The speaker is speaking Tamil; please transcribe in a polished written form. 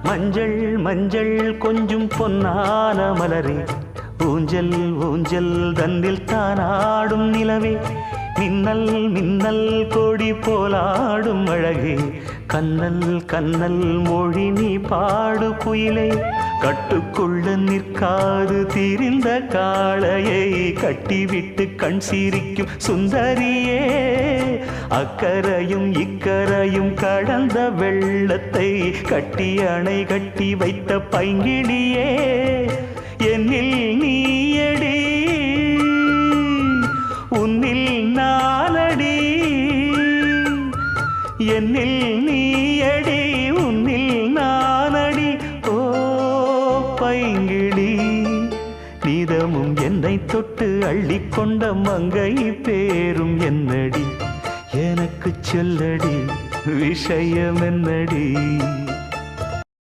மஞ்சள் மஞ்சள் கொஞ்சம் பொன்னான மலரே, ஊஞ்சல் ஊஞ்சல் தன்னில் தானாடும் நிலவே, மின்னல் மின்னல் கொடி போலாடும் அழகே, கண்ணல் கண்ணல் மொழி நீ பாடு குயிலே, கட்டுக்குள்ள நிற்காது திரிந்த காளையை கட்டிவிட்டு கண் சிரிக்கும் சுந்தரியே, அக்கரையும் இக்கரையும் கடந்த வெள்ளத்தை கட்டி அணை கட்டி வைத்த பைங்கிளியே, என்னில் நீயடி உன்னில் நானடி, என்னில் நீயடி உன்னில் நானடி. ஓ பைங்கிளி, நீதமும் என்னை தொட்டு அள்ளிக்கொண்ட மங்கை பேரும் என்னடி, எனக்கு சொல்லடி விஷயம் என்னடி.